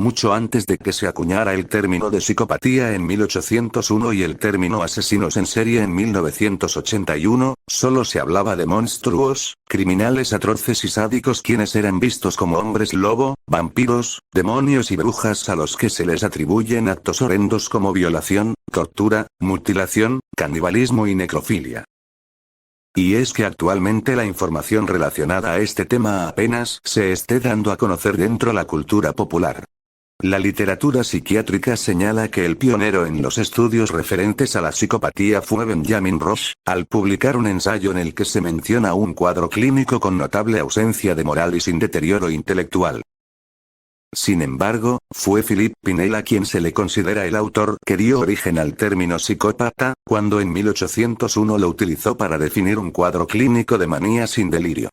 mucho antes de que se acuñara el término de psicopatía en 1801 y el término asesinos en serie en 1981, solo se hablaba de monstruos, criminales atroces y sádicos quienes eran vistos como hombres lobo, vampiros, demonios y brujas a los que se les atribuyen actos horrendos como violación, tortura, mutilación, canibalismo y necrofilia. Y es que actualmente la información relacionada a este tema apenas se esté dando a conocer dentro de la cultura popular. La literatura psiquiátrica señala que el pionero en los estudios referentes a la psicopatía fue Benjamin Rush, al publicar un ensayo en el que se menciona un cuadro clínico con notable ausencia de moral y sin deterioro intelectual. Sin embargo, fue Philippe Pinel a quien se le considera el autor que dio origen al término psicópata, cuando en 1801 lo utilizó para definir un cuadro clínico de manía sin delirio.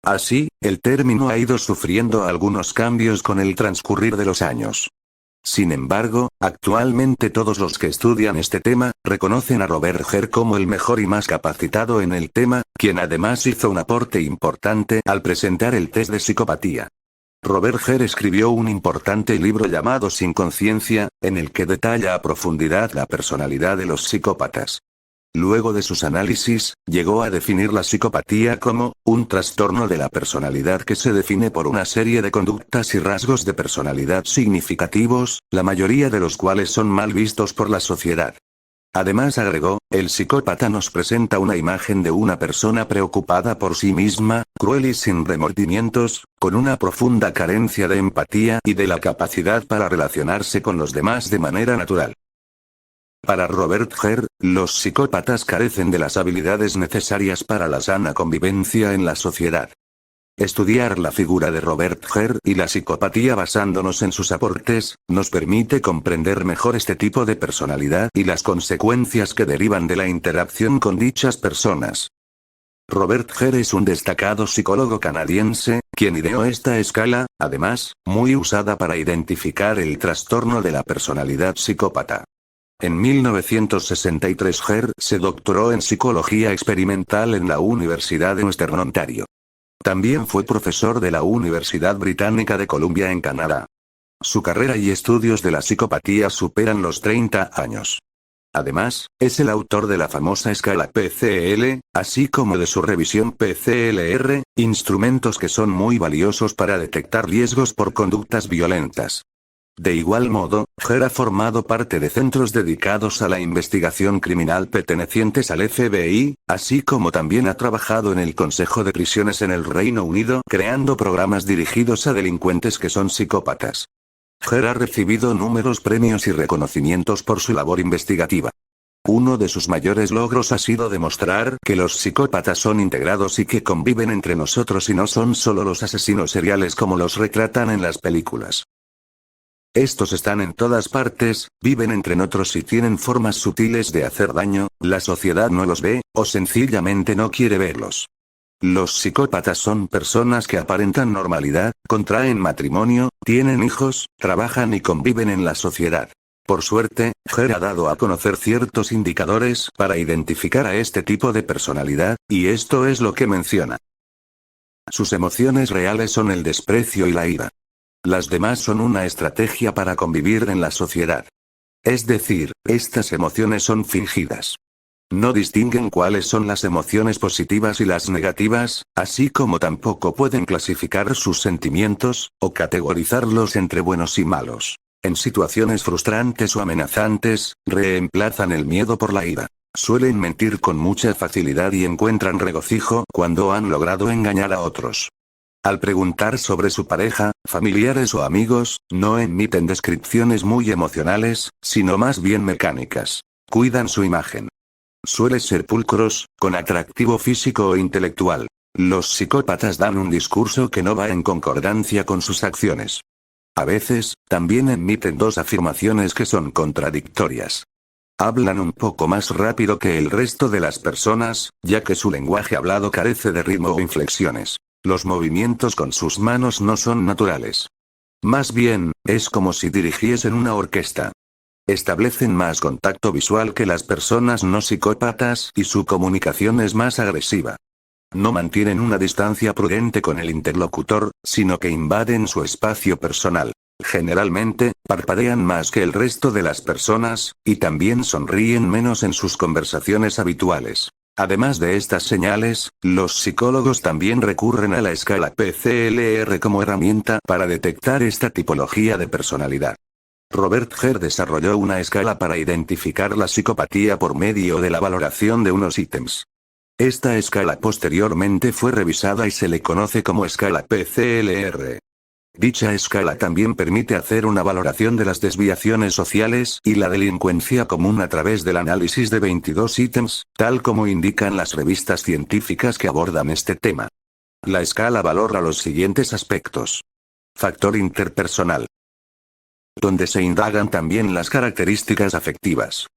Así, el término ha ido sufriendo algunos cambios con el transcurrir de los años. Sin embargo, actualmente todos los que estudian este tema, reconocen a Robert Herr como el mejor y más capacitado en el tema, quien además hizo un aporte importante al presentar el test de psicopatía. Robert Herr escribió un importante libro llamado Sin conciencia, en el que detalla a profundidad la personalidad de los psicópatas. Luego de sus análisis, llegó a definir la psicopatía como un trastorno de la personalidad que se define por una serie de conductas y rasgos de personalidad significativos, la mayoría de los cuales son mal vistos por la sociedad. Además agregó, el psicópata nos presenta una imagen de una persona preocupada por sí misma, cruel y sin remordimientos, con una profunda carencia de empatía y de la capacidad para relacionarse con los demás de manera natural. Para Robert Herr, los psicópatas carecen de las habilidades necesarias para la sana convivencia en la sociedad. Estudiar la figura de Robert Herr y la psicopatía basándonos en sus aportes, nos permite comprender mejor este tipo de personalidad y las consecuencias que derivan de la interacción con dichas personas. Robert Herr es un destacado psicólogo canadiense, quien ideó esta escala, además, muy usada para identificar el trastorno de la personalidad psicópata. En 1963 Herr se doctoró en psicología experimental en la Universidad de Western Ontario. También fue profesor de la Universidad Británica de Columbia en Canadá. Su carrera y estudios de la psicopatía superan los 30 años. Además, es el autor de la famosa escala PCL, así como de su revisión PCLR, instrumentos que son muy valiosos para detectar riesgos por conductas violentas. De igual modo, Herr ha formado parte de centros dedicados a la investigación criminal pertenecientes al FBI, así como también ha trabajado en el Consejo de Prisiones en el Reino Unido, creando programas dirigidos a delincuentes que son psicópatas. Herr ha recibido numerosos premios y reconocimientos por su labor investigativa. Uno de sus mayores logros ha sido demostrar que los psicópatas son integrados y que conviven entre nosotros y no son solo los asesinos seriales como los retratan en las películas. Estos están en todas partes, viven entre nosotros y tienen formas sutiles de hacer daño, la sociedad no los ve, o sencillamente no quiere verlos. Los psicópatas son personas que aparentan normalidad, contraen matrimonio, tienen hijos, trabajan y conviven en la sociedad. Por suerte, Herr ha dado a conocer ciertos indicadores para identificar a este tipo de personalidad, y esto es lo que menciona. Sus emociones reales son el desprecio y la ira. Las demás son una estrategia para convivir en la sociedad. Es decir, estas emociones son fingidas. No distinguen cuáles son las emociones positivas y las negativas, así como tampoco pueden clasificar sus sentimientos, o categorizarlos entre buenos y malos. En situaciones frustrantes o amenazantes, reemplazan el miedo por la ira. Suelen mentir con mucha facilidad y encuentran regocijo cuando han logrado engañar a otros. Al preguntar sobre su pareja, familiares o amigos, no emiten descripciones muy emocionales, sino más bien mecánicas. Cuidan su imagen. Suelen ser pulcros, con atractivo físico o intelectual. Los psicópatas dan un discurso que no va en concordancia con sus acciones. A veces, también emiten dos afirmaciones que son contradictorias. Hablan un poco más rápido que el resto de las personas, ya que su lenguaje hablado carece de ritmo o inflexiones. Los movimientos con sus manos no son naturales. Más bien, es como si dirigiesen una orquesta. Establecen más contacto visual que las personas no psicópatas y su comunicación es más agresiva. No mantienen una distancia prudente con el interlocutor, sino que invaden su espacio personal. Generalmente, parpadean más que el resto de las personas, y también sonríen menos en sus conversaciones habituales. Además de estas señales, los psicólogos también recurren a la escala PCLR como herramienta para detectar esta tipología de personalidad. Robert Herr desarrolló una escala para identificar la psicopatía por medio de la valoración de unos ítems. Esta escala posteriormente fue revisada y se le conoce como escala PCLR. Dicha escala también permite hacer una valoración de las desviaciones sociales y la delincuencia común a través del análisis de 22 ítems, tal como indican las revistas científicas que abordan este tema. La escala valora los siguientes aspectos. Factor interpersonal, donde se indagan también las características afectivas.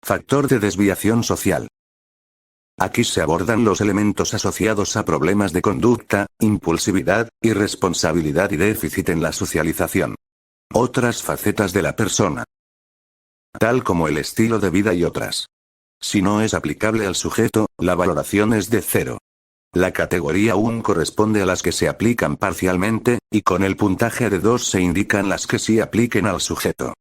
Factor de desviación social. Aquí se abordan los elementos asociados a problemas de conducta, impulsividad, irresponsabilidad y déficit en la socialización. Otras facetas de la persona, tal como el estilo de vida y otras. Si no es aplicable al sujeto, la valoración es de 0. La categoría 1 corresponde a las que se aplican parcialmente, y con el puntaje de 2 se indican las que sí apliquen al sujeto.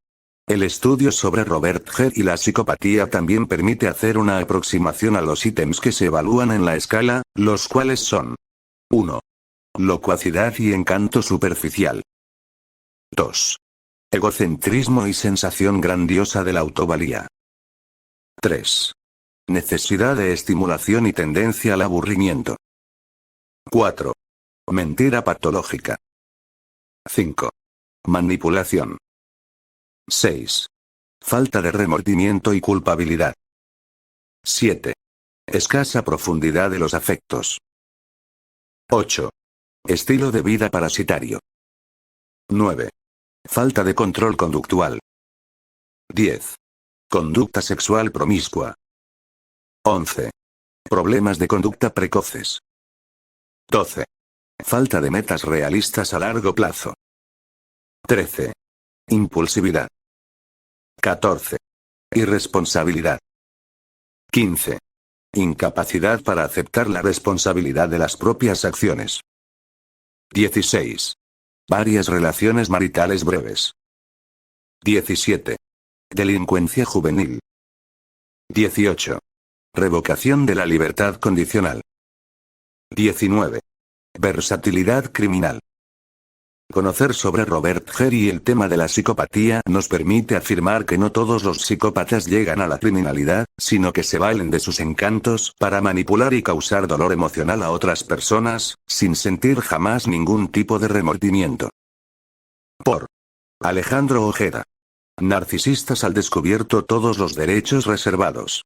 El estudio sobre Robert Herr y la psicopatía también permite hacer una aproximación a los ítems que se evalúan en la escala, los cuales son: 1. Locuacidad y encanto superficial. 2. Egocentrismo y sensación grandiosa de la autovalía. 3. Necesidad de estimulación y tendencia al aburrimiento. 4. Mentira patológica. 5. Manipulación. 6. Falta de remordimiento y culpabilidad. 7. Escasa profundidad de los afectos. 8. Estilo de vida parasitario. 9. Falta de control conductual. 10. Conducta sexual promiscua. 11. Problemas de conducta precoces. 12. Falta de metas realistas a largo plazo. 13. Impulsividad. 14. Irresponsabilidad. 15. Incapacidad para aceptar la responsabilidad de las propias acciones. 16. Varias relaciones maritales breves. 17. Delincuencia juvenil. 18. Revocación de la libertad condicional. 19. Versatilidad criminal. Conocer sobre Robert Herr y el tema de la psicopatía nos permite afirmar que no todos los psicópatas llegan a la criminalidad, sino que se valen de sus encantos para manipular y causar dolor emocional a otras personas, sin sentir jamás ningún tipo de remordimiento. Por Alejandro Ojeda. Narcisistas al descubierto, todos los derechos reservados.